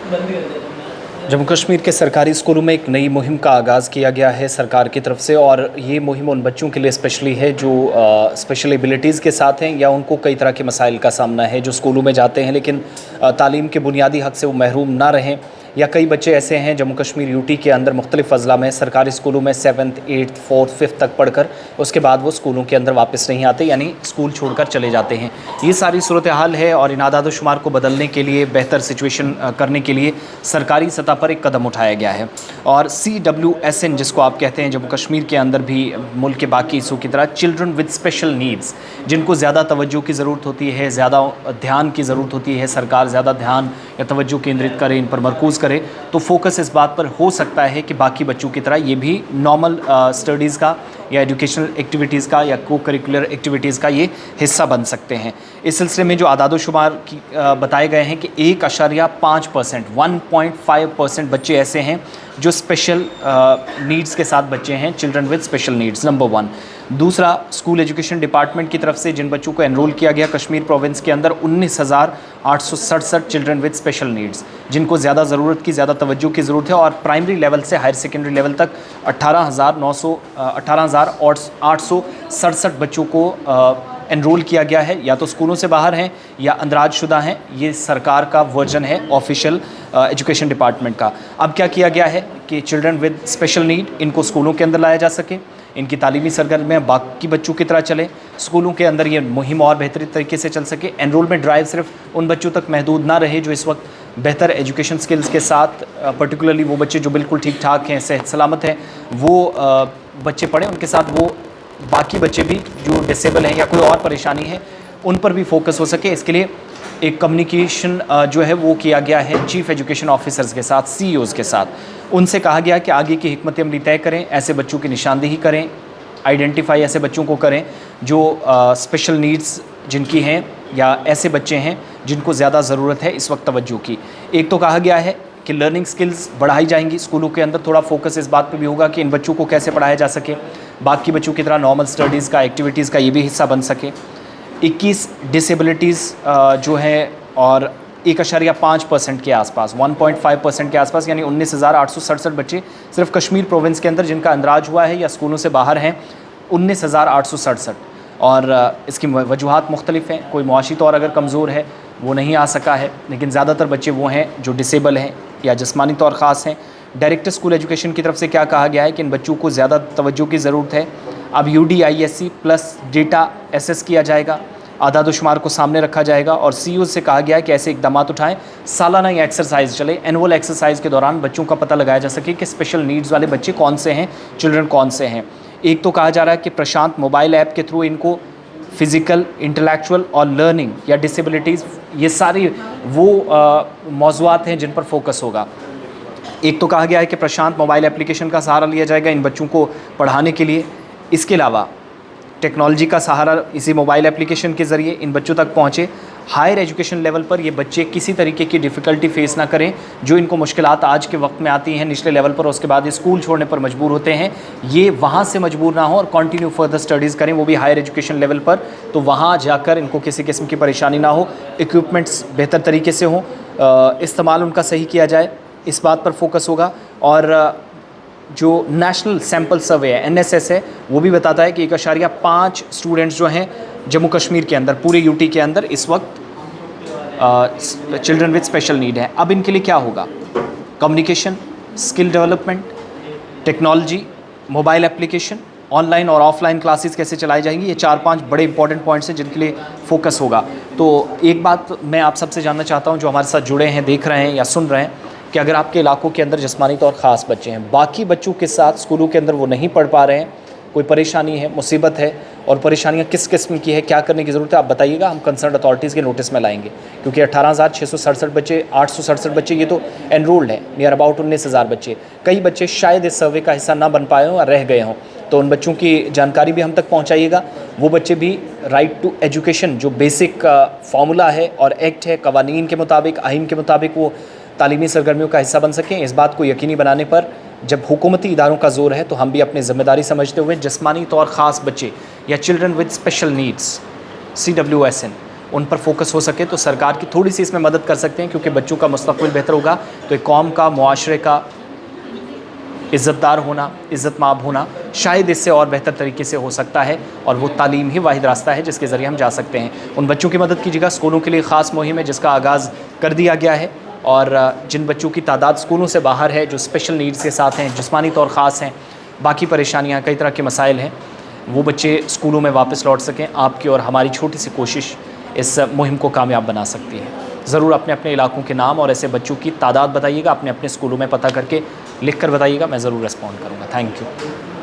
जम्मू कश्मीर के सरकारी स्कूलों में एक नई मुहिम का आगाज़ किया गया है सरकार की तरफ से, और ये मुहिम उन बच्चों के लिए स्पेशली है जो स्पेशल एबिलिटीज़ के साथ हैं या उनको कई तरह के मसाइल का सामना है, जो स्कूलों में जाते हैं लेकिन तालीम के बुनियादी हक़ से वो महरूम ना रहें। या कई बच्चे ऐसे हैं जम्मू कश्मीर यूटी के अंदर मुख्तलिफ़ अज़ला में सरकारी स्कूलों में 7th 8th 4th 5th तक पढ़कर उसके बाद वो स्कूलों के अंदर वापस नहीं आते, यानी स्कूल छोड़कर चले जाते हैं। ये सारी सूरत हाल है और इन आदाद शुमार को बदलने के लिए, बेहतर सिचुएशन करने के लिए सरकारी सतह पर एक कदम उठाया गया है। और CWSN जिसको आप कहते हैं, जम्मू कश्मीर के अंदर भी मुल्क के बाकी हिस्सों की तरह चिल्ड्रन विद स्पेशल नीड्स, जिनको ज़्यादा तवज्जो की ज़रूरत होती है, ज़्यादा ध्यान की ज़रूरत होती है, सरकार ज़्यादा ध्यान या तवज्जो केंद्रित करे, इन पर मरकूज़ करे, तो फोकस इस बात पर हो सकता है कि बाकी बच्चों की तरह ये भी नॉर्मल स्टडीज़ का या एजुकेशनल एक्टिविटीज़ का या को करिकुलर एक्टिविटीज़ का ये हिस्सा बन सकते हैं। इस सिलसिले में जो आदाद शुमार बताए गए हैं कि 1.5% 1.5% बच्चे ऐसे हैं जो स्पेशल नीड्स के साथ बच्चे हैं, children with special needs, number 1। दूसरा, स्कूल एजुकेशन डिपार्टमेंट की तरफ से जिन बच्चों को एनरोल किया गया कश्मीर प्रोविंस के अंदर 19,867 चिल्ड्रन विद स्पेशल नीड्स, जिनको ज़्यादा ज़रूरत की, ज़्यादा तवज्जो की ज़रूरत है, और प्राइमरी लेवल से हायर सेकेंडरी लेवल तक 18,867 बच्चों को एनरोल किया गया है। या तो स्कूलों से बाहर हैं या अंदराज शुदा हैं। ये सरकार का वर्जन है ऑफिशियल एजुकेशन डिपार्टमेंट का। अब क्या किया गया है कि चिल्ड्रन विद स्पेशल नीड, इनको स्कूलों के अंदर लाया जा सके, इनकी तालीमी सरगर्मियाँ बाकी बच्चों की तरह चले, स्कूलों के अंदर ये मुहिम और बेहतरीन तरीके से चल सके। एनरोलमेंट ड्राइव सिर्फ उन बच्चों तक महदूद ना रहे जो इस वक्त बेहतर एजुकेशन स्किल्स के साथ, पर्टिकुलरली वो बच्चे जो बिल्कुल ठीक ठाक हैं, सेहत सलामत हैं, वो बच्चे पढ़ें, उनके साथ वो बाकी बच्चे भी जो डिसेबल हैं या कोई और परेशानी है उन पर भी फोकस हो सके। इसके लिए एक कम्युनिकेशन जो है वो किया गया है चीफ़ एजुकेशन ऑफिसर्स के साथ, CEOs के साथ। उनसे कहा गया कि आगे की हिकमत अमली तय करें, ऐसे बच्चों की निशानदेही करें, आइडेंटिफाई ऐसे बच्चों को करें जो स्पेशल नीड्स जिनकी हैं या ऐसे बच्चे हैं जिनको ज़्यादा ज़रूरत है इस वक्त तवज्जो की। एक तो कहा गया है कि लर्निंग स्किल्स बढ़ाई जाएंगी स्कूलों के अंदर, थोड़ा फोकस इस बात पे भी होगा कि इन बच्चों को कैसे पढ़ाया जा सके, बाकी बच्चों की तरह नॉर्मल स्टडीज़ का, एक्टिविटीज़ का ये भी हिस्सा बन सके। 21 डिसेबिलिटीज़ जो है और 1.5% के आसपास, 1.5% के आसपास, यानी 19,867 बच्चे सिर्फ कश्मीर प्रोविंस के अंदर जिनका अंदराज हुआ है या स्कूलों से बाहर हैं, 19,867। और इसकी वजूहात मुख्तलिफ़ हैं। कोई मुआशी तौर अगर कमज़ोर है वो नहीं आ सका है, लेकिन ज़्यादातर बच्चे वो हैं जो डिसेबल हैं या जिस्मानी तौर ख़ास हैं। डायरेक्टर स्कूल एजुकेशन की तरफ से क्या कहा गया है कि इन बच्चों को ज़्यादा तवज्जो की ज़रूरत है। अब UDISC प्लस डेटा एसेस किया जाएगा, आदाद शुमार को सामने रखा जाएगा, और CEOs से कहा गया है कि ऐसे इकदाम उठाएँ। सालाना ये एक्सरसाइज चले, एनुअल एक्सरसाइज के दौरान बच्चों का पता लगाया जा सके कि स्पेशल नीड्स वाले बच्चे कौन से हैं, चिल्ड्रन कौन से हैं। एक तो कहा जा रहा है कि प्रशांत मोबाइल ऐप के थ्रू इनको फ़िज़िकल, इंटेलेक्चुअल और लर्निंग या डिसेबिलिटीज़, ये सारी वो मौज़ूआत हैं जिन पर फोकस होगा। एक तो कहा गया है कि प्रशांत मोबाइल एप्लीकेशन का सहारा लिया जाएगा इन बच्चों को पढ़ाने के लिए। इसके अलावा टेक्नोलॉजी का सहारा इसी मोबाइल एप्लीकेशन के ज़रिए इन बच्चों तक पहुँचे। हायर एजुकेशन लेवल पर ये बच्चे किसी तरीके की डिफ़िकल्टी फ़ेस ना करें जो इनको मुश्किलात आज के वक्त में आती हैं निचले लेवल पर, उसके बाद ये स्कूल छोड़ने पर मजबूर होते हैं, ये वहाँ से मजबूर ना हो और कंटिन्यू फर्दर स्टडीज़ करें, वो भी हायर एजुकेशन लेवल पर। तो वहाँ जाकर इनको किसी किस्म की परेशानी ना हो, इक्विपमेंट्स बेहतर तरीके से हों, इस्तेमाल उनका सही किया जाए, इस बात पर फोकस होगा। और जो नेशनल सैम्पल सर्वे है, NSS है, वो भी बताता है कि 1.5 स्टूडेंट्स जो हैं जम्मू कश्मीर के अंदर, पूरे यूटी के अंदर इस वक्त चिल्ड्रन विद स्पेशल नीड है। अब इनके लिए क्या होगा? Communication, skill development, technology, mobile application, online और ऑफलाइन क्लासेस कैसे चलाई जाएंगी, ये 4-5 बड़े इंपॉर्टेंट पॉइंट्स हैं जिनके लिए फोकस होगा। तो एक बात मैं आप सबसे जानना चाहता हूँ जो हमारे साथ जुड़े हैं, देख रहे हैं या सुन रहे हैं, कि अगर आपके इलाकों के अंदर जिस्मानी तौर ख़ास बच्चे हैं, बाकी बच्चों के साथ स्कूलों के अंदर वो नहीं पढ़ पा रहे हैं, कोई परेशानी है, मुसीबत है, और परेशानियाँ किस किस्म की है, क्या करने की ज़रूरत है, आप बताइएगा, हम कंसर्न अथॉरिटीज़ के नोटिस में लाएंगे। क्योंकि 18,667 बच्चे, 867 बच्चे ये तो एनरोल्ड हैं, नियर अबाउट 19,000 बच्चे। कई बच्चे शायद इस सर्वे का हिस्सा ना बन पाए हों या रह गए हों, तो उन बच्चों की जानकारी भी हम तक पहुँचाइएगा। वो बच्चे भी राइट टू एजुकेशन जो बेसिक फार्मूला है और एक्ट है, कवानीन के मुताबिक, आइन के मुताबिक वो तालीमी सरगर्मियों का हिस्सा बन सकें। इस बात को यकीनी बनाने पर जब हुकूमती इदारों का ज़ोर है तो हम भी अपनी ज़िम्मेदारी समझते हुए जिस्मानी तौर ख़ास बच्चे या children with special needs, CWSN, उन पर फोकस हो सके तो सरकार की थोड़ी सी इसमें मदद कर सकते हैं, क्योंकि बच्चों का मुस्तक़बिल बेहतर होगा तो एक कौम का, मुआशरे का इज़्ज़तदार होना, इज़्ज़त-माब होना शायद इससे और बेहतर तरीके से हो सकता है। और वो तालीम ही वाहिद रास्ता है जिसके ज़रिए हम जा सकते हैं। उन बच्चों की मदद कीजिएगा। स्कूलों के लिए ख़ास मुहिम है जिसका आगाज़ कर दिया गया है, और जिन बच्चों की तादाद स्कूलों से बाहर है, जो स्पेशल नीड्स के साथ हैं, जिस्मानी तौर ख़ास हैं, बाकी परेशानियाँ, कई तरह के मसाइल हैं, वो बच्चे स्कूलों में वापस लौट सकें, आपकी और हमारी छोटी सी कोशिश इस मुहिम को कामयाब बना सकती है। ज़रूर अपने अपने इलाकों के नाम और ऐसे बच्चों की तादाद बताइएगा, अपने अपने स्कूलों में पता करके लिख कर बताइएगा, मैं ज़रूर रिस्पॉन्ड करूँगा। Thank you.